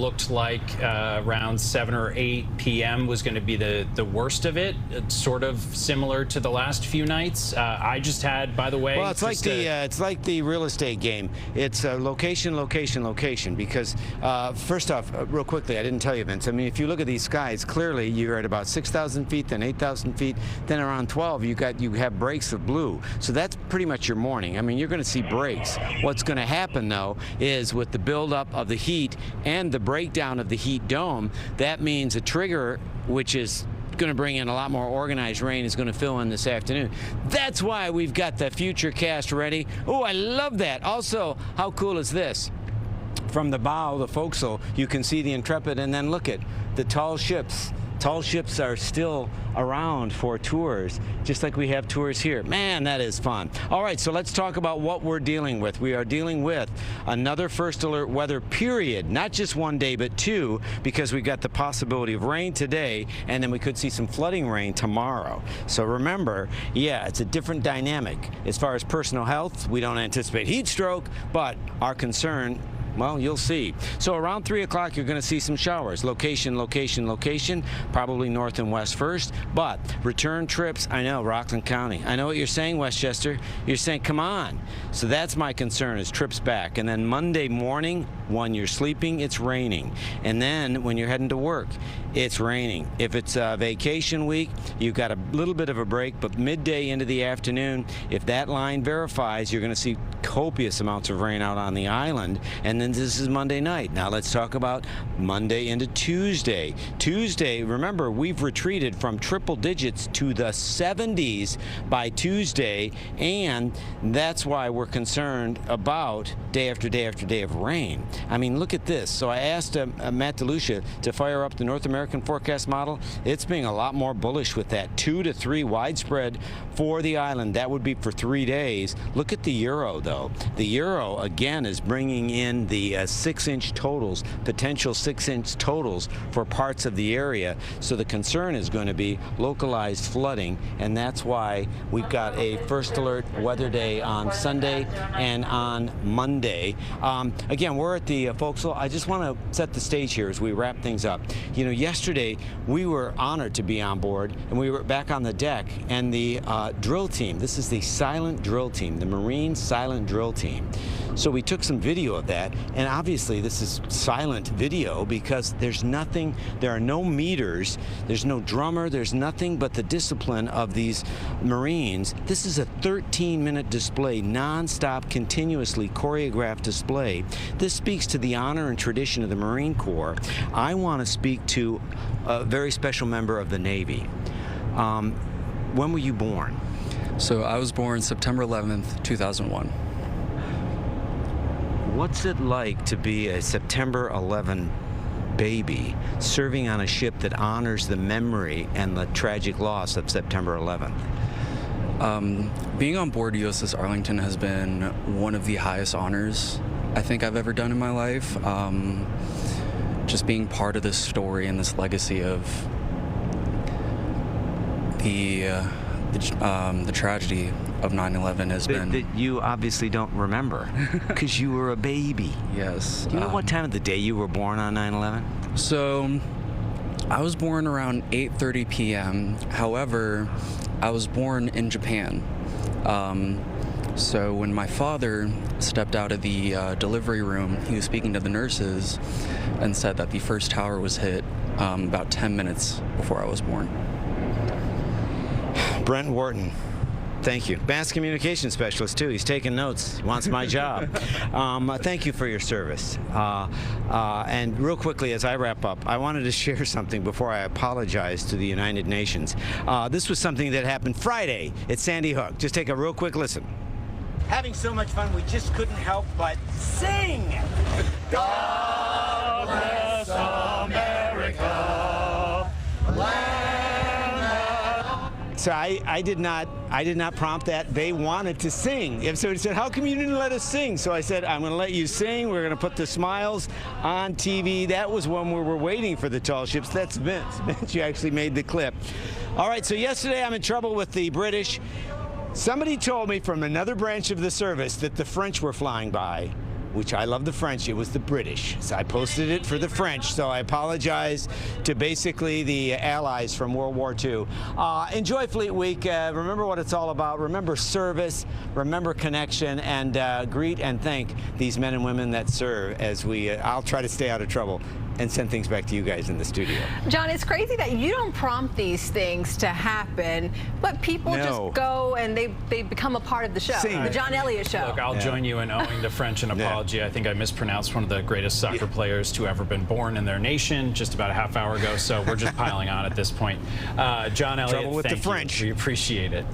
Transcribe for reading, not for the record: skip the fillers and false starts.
looked like around 7 or 8 p.m. was going to be the worst of it. It's sort of similar to the last few nights. I just had, by the way, well, it's like the real estate game. It's location, location, location. Because first off, real quickly, I didn't tell you, Vince. I mean, if you look at these skies, clearly you're at about 6,000 feet, then 8,000 feet, then around 12 you have breaks of blue. So that's pretty much your morning. I mean, you're going to see breaks. What's going to happen though is with the buildup of the heat and the breakdown of the heat dome, that means a trigger, which is going to bring in a lot more organized rain, is going to fill in this afternoon. That's why we've got the future cast ready. Oh, I love that. Also, how cool is this? From the bow, the forecastle, you can see the Intrepid, and then look at the tall ships. Tall ships are still around for tours, just like we have tours here. Man, that is fun. All right, so let's talk about what we're dealing with. We are dealing with another first alert weather period, not just one day, but two, because we got the possibility of rain today, and then we could see some flooding rain tomorrow. So remember, yeah, it's a different dynamic. As far as personal health, we don't anticipate heat stroke, but our concern, well, you'll see. So around 3 o'clock, you're going to see some showers. Location, location, location, probably north and west first. But return trips, I know, Rockland County. I know what you're saying, Westchester. You're saying, come on. So that's my concern, is trips back. And then Monday morning, when you're sleeping, it's raining. And then when you're heading to work, it's raining. If it's a vacation week, you've got a little bit of a break, but midday into the afternoon, if that line verifies, you're going to see copious amounts of rain out on the island. And then this is Monday night. Now let's talk about Monday into Tuesday. Tuesday, remember, we've retreated from triple digits to the 70s by Tuesday, and that's why we're concerned about day after day after day of rain. I mean, look at this. So I asked Matt DeLucia to fire up the North American forecast model. It's being a lot more bullish with that 2 to 3 widespread for the island. That would be for 3 days. Look at the euro, though. The euro, again, is bringing in the 6-inch totals, potential 6-inch totals for parts of the area. So the concern is going to be localized flooding, and that's why we've got a first alert weather day on Sunday and on Monday. Again, we're at the forecastle. I just want to set the stage here as we wrap things up. You know, yesterday we were honored to be on board, and we were back on the deck, and the drill team, this is the silent drill team, the Marine silent drill team. So we took some video of that, and obviously this is silent video because there's nothing, there are no meters, there's no drummer, there's nothing but the discipline of these Marines. This is a 13-minute display, non-stop, continuously choreographed display. This speaks to the honor and tradition of the Marine Corps. I want to speak to a very special member of the Navy. When were you born? So I was born September 11th, 2001. What's it like to be a September 11 baby serving on a ship that honors the memory and the tragic loss of September 11th? Being on board USS Arlington has been one of the highest honors I think I've ever done in my life. Just being part of this story and this legacy of the tragedy of 9/11 has been... That you obviously don't remember, because you were a baby. Yes. Do you know what time of the day you were born on 9/11? So, I was born around 8:30 p.m. However, I was born in Japan. So when my father stepped out of the delivery room, he was speaking to the nurses and said that the first tower was hit about 10 minutes before I was born. Brent Wharton, thank you. Mass communication specialist, too. He's taking notes. He wants my job. Thank you for your service. And real quickly, as I wrap up, I wanted to share something before I apologize to the United Nations. This was something that happened Friday at Sandy Hook. Just take a real quick listen. Having so much fun, we just couldn't help but sing. God bless America. So I did not prompt that. They wanted to sing. So he said, how come you didn't let us sing? So I said, I'm going to let you sing. We're going to put the smiles on TV. That was when we were waiting for the tall ships. That's Vince. Vince, you actually made the clip. All right, so yesterday I'm in trouble with the British. Somebody told me from another branch of the service that the French were flying by. which I love the French, it was the British. So I posted it for the French, so I apologize to basically the allies from World War II. Enjoy Fleet Week. Remember what it's all about. Remember service, remember connection, and greet and thank these men and women that serve as I'll try to stay out of trouble and send things back to you guys in the studio. John, it's crazy that you don't prompt these things to happen, but people just go and they become a part of the show, the John Elliott Show. Look, I'll join you in owing the French an apology. I think I mispronounced one of the greatest soccer players to ever been born in their nation just about a half hour ago, so we're just piling on at this point. John Elliott, Trouble with the French. We appreciate it.